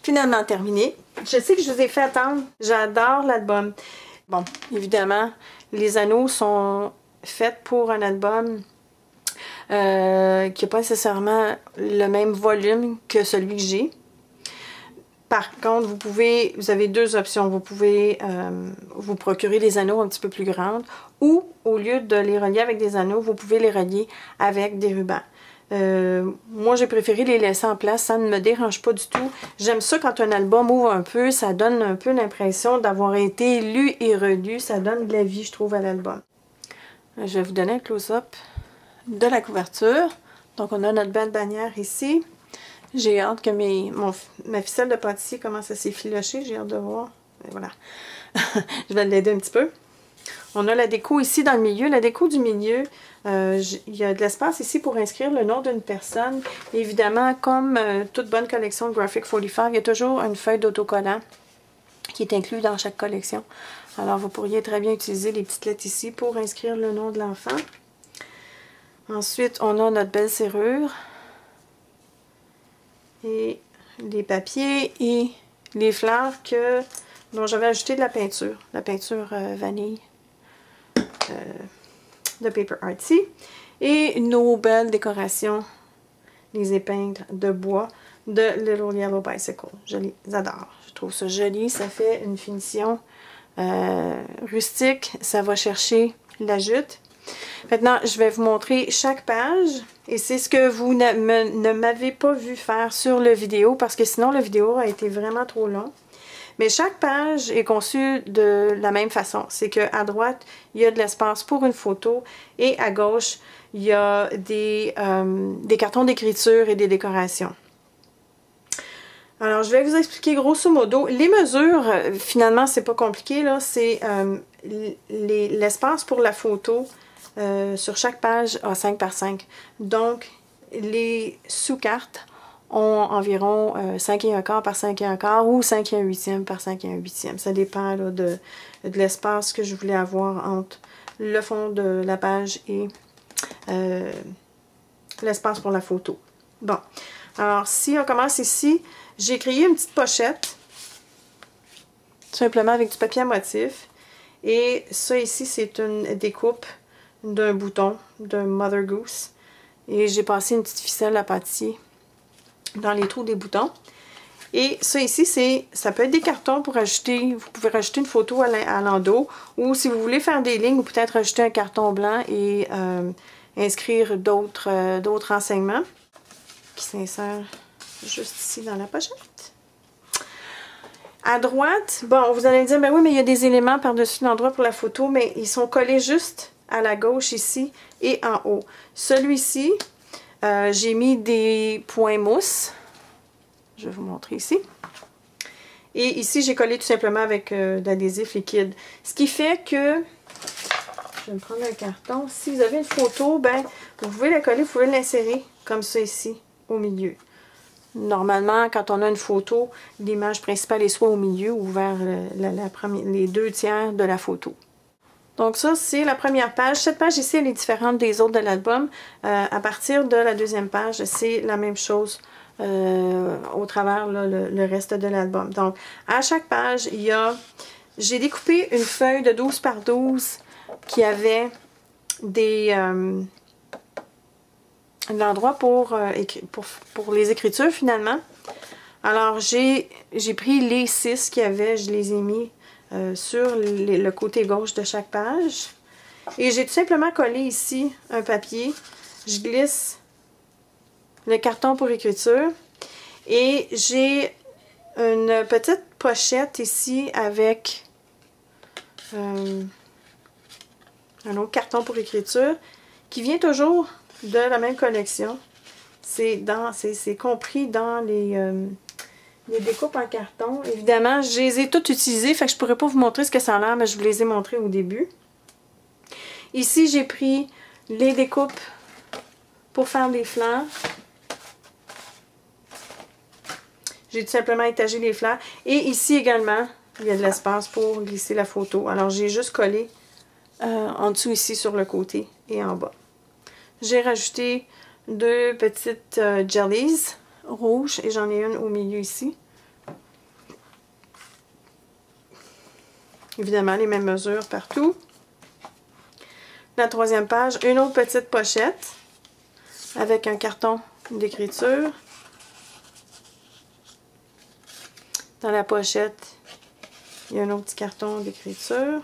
finalement terminé. Je sais que je vous ai fait attendre. J'adore l'album. Bon, évidemment, les anneaux sont faits pour un album qui n'a pas nécessairement le même volume que celui que j'ai. Par contre, vous avez deux options. Vous pouvez vous procurer des anneaux un petit peu plus grands ou, au lieu de les relier avec des anneaux, vous pouvez les relier avec des rubans. Moi, j'ai préféré les laisser en place. Ça ne me dérange pas du tout. J'aime ça quand un album ouvre un peu. Ça donne un peu l'impression d'avoir été lu et relu. Ça donne de la vie, je trouve, à l'album. Je vais vous donner un close-up de la couverture. Donc, on a notre belle bannière ici. J'ai hâte que ma ficelle de pâtissier commence à s'effilocher. J'ai hâte de voir. Et voilà. Je vais l'aider un petit peu. On a la déco ici dans le milieu. La déco du milieu, il y a de l'espace ici pour inscrire le nom d'une personne. Évidemment, comme toute bonne collection de Graphic 45, il y a toujours une feuille d'autocollant qui est inclue dans chaque collection. Alors, vous pourriez très bien utiliser les petites lettres ici pour inscrire le nom de l'enfant. Ensuite, on a notre belle serrure. Et les papiers et les fleurs dont j'avais ajouté de la peinture vanille de Paper Artsy. Et nos belles décorations, les épingles de bois de Little Yellow Bicycle. Je les adore. Je trouve ça joli. Ça fait une finition rustique. Ça va chercher la jute. Maintenant, je vais vous montrer chaque page. Et c'est ce que vous ne m'avez pas vu faire sur la vidéo, parce que sinon, la vidéo a été vraiment trop longue. Mais chaque page est conçue de la même façon. C'est qu'à droite, il y a de l'espace pour une photo. Et à gauche, il y a des cartons d'écriture et des décorations. Alors, je vais vous expliquer grosso modo. Les mesures, finalement, c'est pas compliqué, là. C'est l'espace pour la photo. Sur chaque page a 5 par 5. Donc, les sous-cartes ont environ 5 1/4 par 5 1/4 ou 5 1/8 par 5 1/8. Ça dépend là, de l'espace que je voulais avoir entre le fond de la page et l'espace pour la photo. Bon, alors si on commence ici, j'ai créé une petite pochette, tout simplement avec du papier à motif. Et ça ici, c'est une découpe d'un bouton de Mother Goose. Et j'ai passé une petite ficelle à pâtissier dans les trous des boutons. Et ça ici, ça peut être des cartons pour ajouter, vous pouvez rajouter une photo à l'endos, ou si vous voulez faire des lignes, ou peut-être ajouter un carton blanc et inscrire d'autres renseignements qui s'insèrent juste ici dans la pochette. À droite, bon, vous allez me dire, ben oui, mais il y a des éléments par-dessus l'endroit pour la photo, mais ils sont collés juste à la gauche ici et en haut. Celui-ci, j'ai mis des points mousse. Je vais vous montrer ici. Et ici, j'ai collé tout simplement avec de l'adhésif liquide. Ce qui fait que, je vais me prendre un carton. Si vous avez une photo, ben, vous pouvez la coller, vous pouvez l'insérer comme ça ici, au milieu. Normalement, quand on a une photo, l'image principale est soit au milieu ou vers les 2/3 de la photo. Donc ça, c'est la première page. Cette page ici, elle est différente des autres de l'album. À partir de la deuxième page, c'est la même chose au travers là, le reste de l'album. Donc, à chaque page, j'ai découpé une feuille de 12 par 12 qui avait un endroit pour les écritures finalement. Alors, j'ai pris les 6 qu'il y avait, je les ai mis sur le côté gauche de chaque page. Et j'ai tout simplement collé ici un papier. Je glisse le carton pour écriture. Et j'ai une petite pochette ici avec un autre carton pour écriture qui vient toujours de la même collection. C'est compris dans les découpes en carton. Évidemment, je les ai toutes utilisées, fait que je ne pourrais pas vous montrer ce que ça a l'air, mais je vous les ai montrées au début. Ici, j'ai pris les découpes pour faire des fleurs. J'ai tout simplement étagé les fleurs. Et ici également, il y a de l'espace pour glisser la photo. Alors, j'ai juste collé en dessous ici sur le côté et en bas. J'ai rajouté 2 petites jellies rouges et j'en ai une au milieu ici. Évidemment, les mêmes mesures partout. La troisième page, une autre petite pochette avec un carton d'écriture. Dans la pochette, il y a un autre petit carton d'écriture.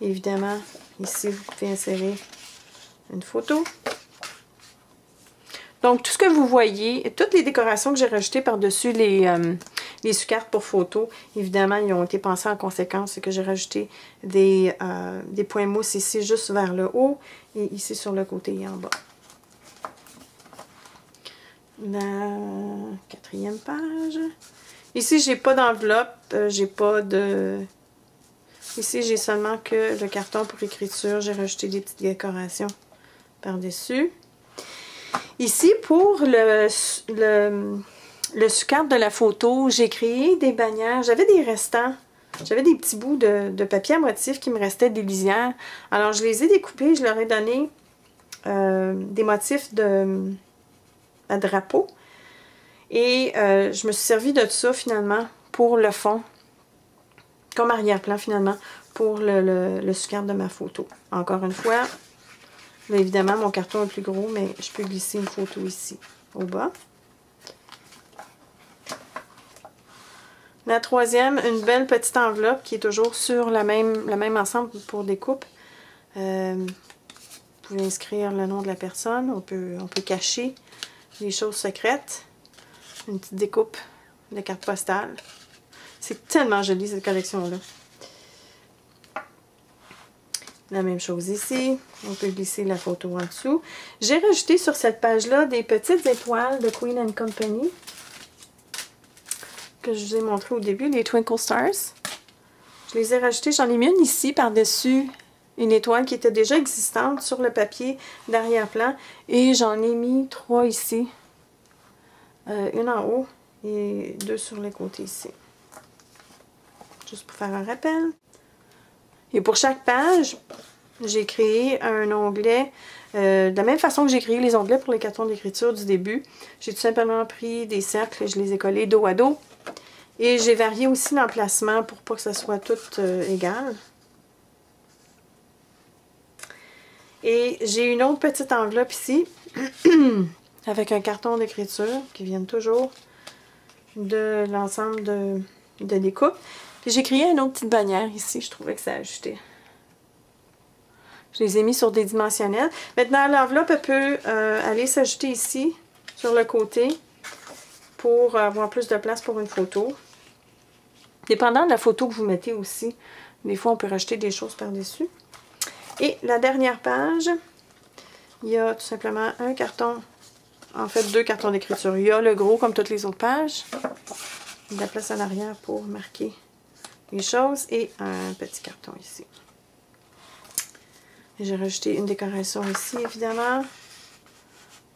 Évidemment, ici, vous pouvez insérer une photo. Donc, tout ce que vous voyez, toutes les décorations que j'ai rajoutées par-dessus les sous-cartes pour photos, évidemment, ils ont été pensés en conséquence. C'est que j'ai rajouté des points mousse ici, juste vers le haut, et ici sur le côté et en bas. La quatrième page. Ici, j'ai pas d'enveloppe, j'ai pas de... Ici, j'ai seulement que le carton pour écriture. J'ai rajouté des petites décorations par-dessus. Ici, pour le sous-carte de la photo, j'ai créé des bannières. J'avais des restants. J'avais des petits bouts de papier à motif qui me restaient des lisières. Alors, je les ai découpés. Je leur ai donné des motifs à drapeau. Et je me suis servi de ça, finalement, pour le fond. Comme arrière-plan, finalement, pour le sous-carte de ma photo. Encore une fois, là, évidemment, mon carton est plus gros, mais je peux glisser une photo ici, au bas. La troisième, une belle petite enveloppe qui est toujours sur le même ensemble pour découpe. Vous pouvez inscrire le nom de la personne. On peut cacher les choses secrètes. Une petite découpe de carte postale. C'est tellement joli, cette collection-là. La même chose ici. On peut glisser la photo en dessous. J'ai rajouté sur cette page-là des petites étoiles de Queen & Company que je vous ai montré au début, les Twinkle Stars. Je les ai rajoutées. J'en ai mis une ici par-dessus une étoile qui était déjà existante sur le papier d'arrière-plan. Et j'en ai mis 3 ici. Une en haut et 2 sur les côtés ici. Juste pour faire un rappel. Et pour chaque page, j'ai créé un onglet. De la même façon que j'ai créé les onglets pour les cartons d'écriture du début, j'ai tout simplement pris des cercles et je les ai collés dos à dos. Et j'ai varié aussi l'emplacement pour pas que ça soit tout égal. Et j'ai une autre petite enveloppe ici, avec un carton d'écriture qui vient toujours de l'ensemble de découpe. Puis j'ai créé une autre petite bannière ici, je trouvais que ça ajoutait. Je les ai mis sur des dimensionnels. Maintenant, l'enveloppe peut aller s'ajouter ici, sur le côté, pour avoir plus de place pour une photo. Dépendant de la photo que vous mettez aussi, des fois on peut rajouter des choses par-dessus. Et la dernière page, il y a tout simplement un carton, en fait 2 cartons d'écriture. Il y a le gros comme toutes les autres pages, de la place en arrière pour marquer les choses et un petit carton ici. J'ai rajouté une décoration ici évidemment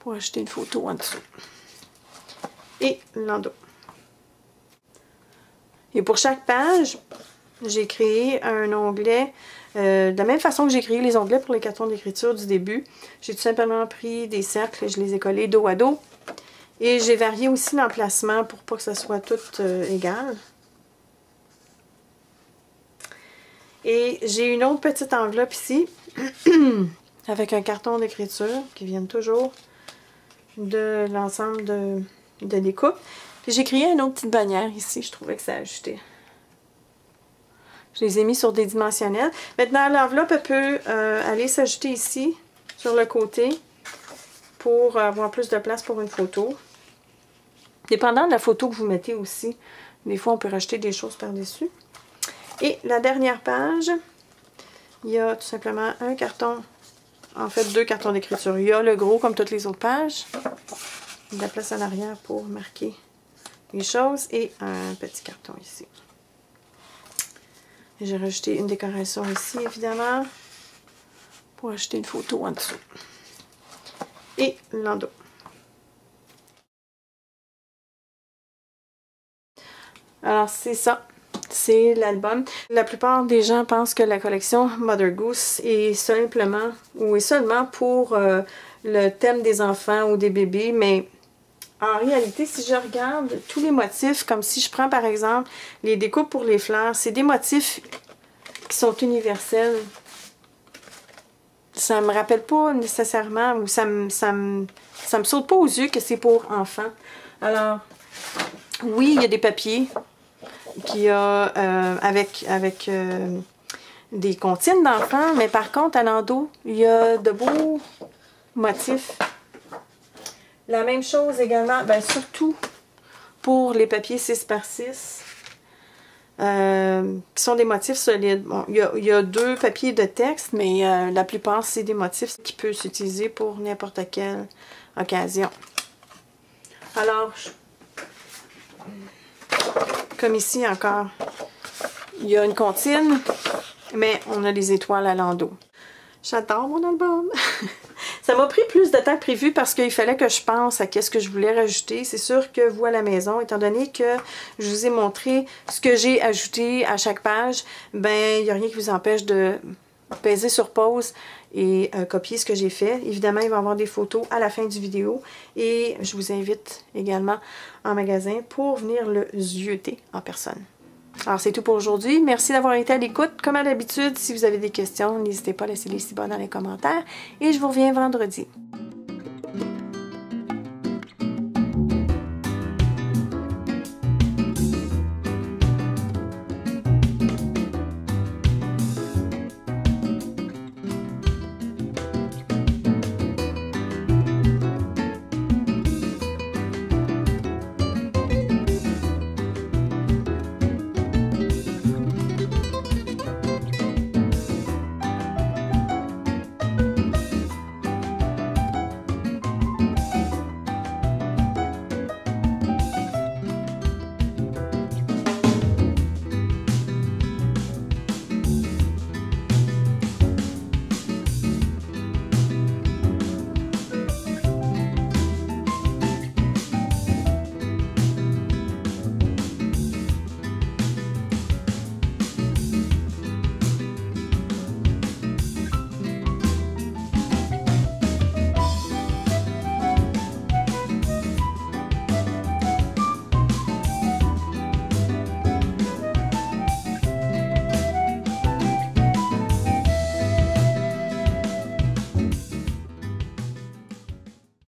pour ajouter une photo en dessous. Et l'endos. Et pour chaque page, j'ai créé un onglet. De la même façon que j'ai créé les onglets pour les cartons d'écriture du début, j'ai tout simplement pris des cercles et je les ai collés dos à dos. Et j'ai varié aussi l'emplacement pour pas que ça soit tout égal. Et j'ai une autre petite enveloppe ici, avec un carton d'écriture qui vient toujours de l'ensemble de découpe. Puis j'ai créé une autre petite bannière ici, je trouvais que ça ajoutait. Je les ai mis sur des dimensionnels. Maintenant, l'enveloppe peut aller s'ajouter ici, sur le côté, pour avoir plus de place pour une photo. Dépendant de la photo que vous mettez aussi, des fois on peut rajouter des choses par-dessus. Et la dernière page, il y a tout simplement un carton, en fait 2 cartons d'écriture. Il y a le gros comme toutes les autres pages, de la place en arrière pour marquer les choses et un petit carton ici. J'ai rajouté une décoration ici évidemment pour ajouter une photo en dessous. Et l'endos. Alors c'est ça. C'est l'album. La plupart des gens pensent que la collection Mother Goose est simplement ou est seulement pour le thème des enfants ou des bébés, mais En réalité, si je regarde tous les motifs, comme si je prends par exemple les découpes pour les fleurs, c'est des motifs qui sont universels. Ça me rappelle pas nécessairement, ou ça me saute pas aux yeux que c'est pour enfants. Alors, oui, il y a des papiers qui a avec des comptines d'enfants, mais par contre, à l'endos, il y a de beaux motifs. La même chose également, ben surtout pour les papiers 6x6, qui sont des motifs solides. Bon, il y a 2 papiers de texte, mais la plupart, c'est des motifs qui peuvent s'utiliser pour n'importe quelle occasion. Alors, comme ici encore, il y a une comptine, mais on a les étoiles à l'endos. J'adore mon album! Ça m'a pris plus de temps que prévu parce qu'il fallait que je pense à qu'est-ce que je voulais rajouter. C'est sûr que vous à la maison, étant donné que je vous ai montré ce que j'ai ajouté à chaque page, ben il n'y a rien qui vous empêche de peser sur pause et copier ce que j'ai fait. Évidemment, il va y avoir des photos à la fin du vidéo et je vous invite également en magasin pour venir le zioter en personne. Alors, c'est tout pour aujourd'hui. Merci d'avoir été à l'écoute. Comme à l'habitude, si vous avez des questions, n'hésitez pas à laisser les petits bas dans les commentaires. Et je vous reviens vendredi.